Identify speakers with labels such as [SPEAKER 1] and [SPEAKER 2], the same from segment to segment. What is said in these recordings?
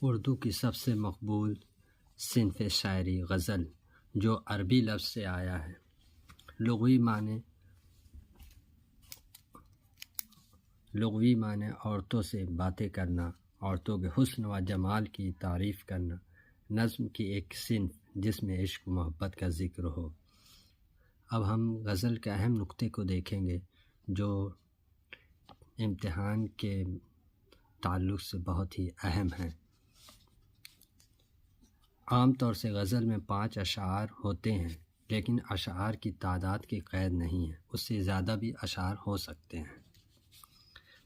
[SPEAKER 1] اردو کی سب سے مقبول صنف شاعری غزل جو عربی لفظ سے آیا ہے، لغوی معنی عورتوں سے باتیں کرنا، عورتوں کے حسن و جمال کی تعریف کرنا، نظم کی ایک صنف جس میں عشق و محبت کا ذکر ہو۔ اب ہم غزل کے اہم نقطے کو دیکھیں گے جو امتحان کے تعلق سے بہت ہی اہم ہیں۔ عام طور سے غزل میں 5 اشعار ہوتے ہیں، لیکن اشعار کی تعداد کی قید نہیں ہے، اس سے زیادہ بھی اشعار ہو سکتے ہیں۔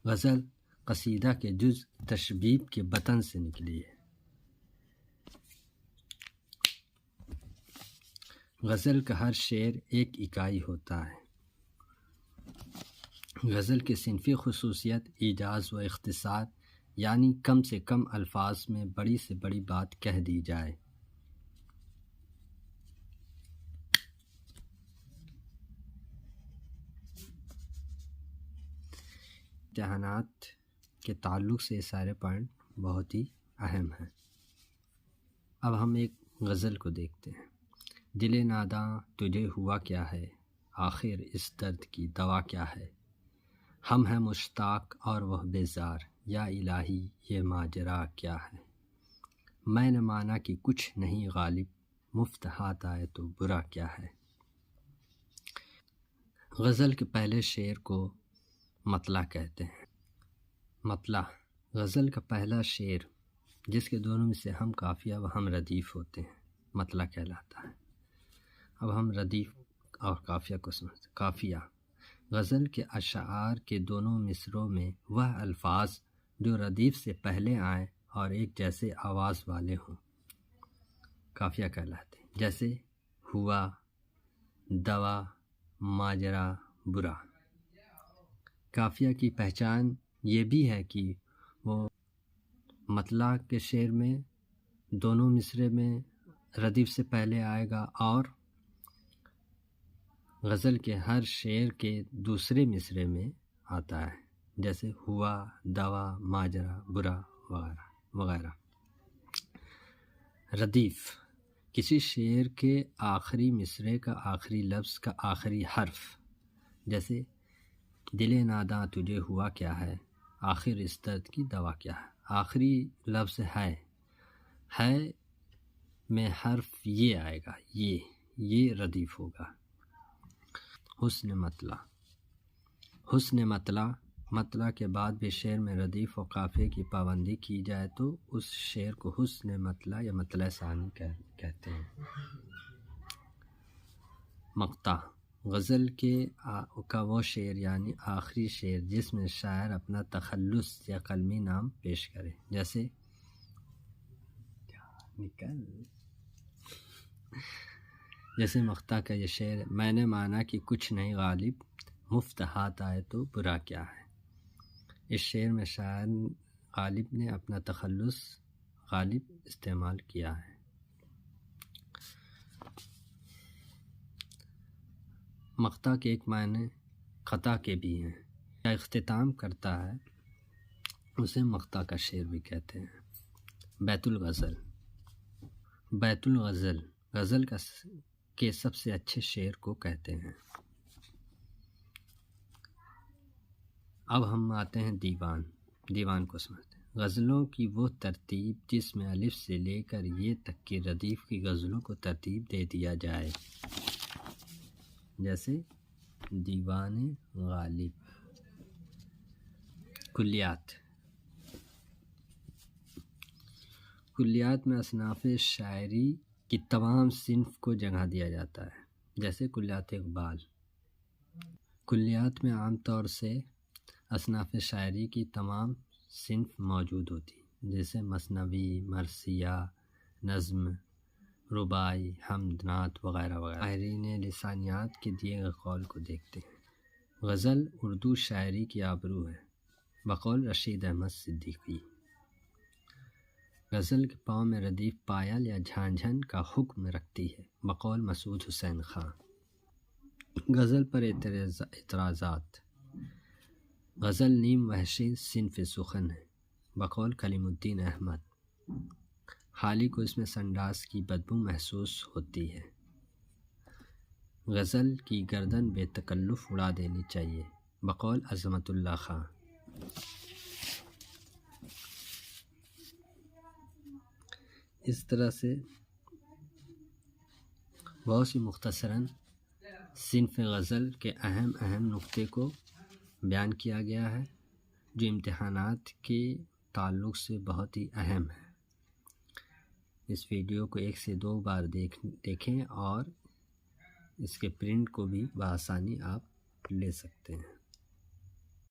[SPEAKER 1] غزل قصیدہ کے جز تشبیب کے بطن سے نکلی ہے۔ غزل کا ہر شعر ایک اکائی ہوتا ہے۔ غزل کی صنفی خصوصیت ایجاز و اختصار، یعنی کم سے کم الفاظ میں بڑی سے بڑی بات کہہ دی جائے۔ امتحانات کے تعلق سے یہ سارے پوائنٹ بہت ہی اہم ہیں۔ اب ہم ایک غزل کو دیکھتے ہیں۔ دل ناداں تجھے ہوا کیا ہے، آخر اس درد کی دوا کیا ہے، ہم ہیں مشتاق اور وہ بیزار، یا الہی یہ ماجرا کیا ہے، میں نے مانا کہ کچھ نہیں غالب، مفت ہاتھ آئے تو برا کیا ہے۔ غزل کے پہلے شعر کو مطلع کہتے ہیں۔ مطلع غزل کا پہلا شعر جس کے دونوں میں سے ہم قافیہ و ہم ردیف ہوتے ہیں مطلع کہلاتا ہے۔ اب ہم ردیف اور قافیہ کو سمجھتے ہیں۔ قافیہ غزل کے اشعار کے دونوں مصروں میں وہ الفاظ جو ردیف سے پہلے آئیں اور ایک جیسے آواز والے ہوں قافیہ کہلاتے ہیں، جیسے ہوا، دوا، ماجرا، برا۔ قافیہ کی پہچان یہ بھی ہے کہ وہ مطلع کے شعر میں دونوں مصرے میں ردیف سے پہلے آئے گا اور غزل کے ہر شعر کے دوسرے مصرے میں آتا ہے، جیسے ہوا، دوا، ماجرا، برا وغیرہ وغیرہ۔ ردیف کسی شعر کے آخری مصرے کا آخری لفظ کا آخری حرف، جیسے دل ناداں تجھے ہوا کیا ہے، آخر اس درد کی دوا کیا ہے۔ آخری لفظ ہے میں حرف یہ آئے گا، یہ ردیف ہوگا۔ حسن مطلع کے بعد بھی شعر میں ردیف و قافیے کی پابندی کی جائے تو اس شعر کو حسن مطلع یا مطلع ثانی کہتے ہیں۔ مقطع غزل کا وہ شعر یعنی آخری شعر جس میں شاعر اپنا تخلص یا قلمی نام پیش کرے، جیسے مقطع کا یہ شعر، میں نے مانا کہ کچھ نہیں غالب، مفت ہاتھ آئے تو برا کیا ہے۔ اس شعر میں شاعر غالب نے اپنا تخلص غالب استعمال کیا ہے۔ مقطع کے ایک معنی قطع کے بھی ہیں، یا اختتام کرتا ہے، اسے مقطع کا شعر بھی کہتے ہیں۔ بیت الغزل غزل کے سب سے اچھے شعر کو کہتے ہیں۔ اب ہم آتے ہیں دیوان کو سمجھتے ہیں۔ غزلوں کی وہ ترتیب جس میں الف سے لے کر یہ تک کہ ردیف کی غزلوں کو ترتیب دے دیا جائے، جیسے دیوان غالب۔ کلیات میں اصناف شاعری کی تمام صنف کو جگہ دیا جاتا ہے، جیسے کلیات اقبال۔ کلیات میں عام طور سے اصناف شاعری کی تمام صنف موجود ہوتی ہیں، جیسے مثنوی، مرثیہ، نظم، رباعی، حمد، نعت وغیرہ وغیرہ۔ ماہرین لسانیات کے دیے گئے قول کو دیکھتے ہیں۔ غزل اردو شاعری کی آبرو ہے، بقول رشید احمد صدیقی۔ غزل کے پاؤں میں ردیف پایل یا جھانجھن کا حکم رکھتی ہے، بقول مسعود حسین خان۔ غزل پر اعتراضات۔ غزل نیم وحشی صنف سخن ہے، بقول کلیم الدین احمد۔ حالی کو اس میں سنڈاس کی بدبو محسوس ہوتی ہے۔ غزل کی گردن بے تکلف اڑا دینی چاہیے، بقول عظمت اللہ خان۔ اس طرح سے بہت سی مختصراً صنف غزل کے اہم نقطے کو بیان کیا گیا ہے، جو امتحانات کے تعلق سے بہت ہی اہم ہے۔ اس ویڈیو کو 1 سے 2 بار دیکھیں اور اس کے پرنٹ کو بھی بآسانی آپ لے سکتے ہیں۔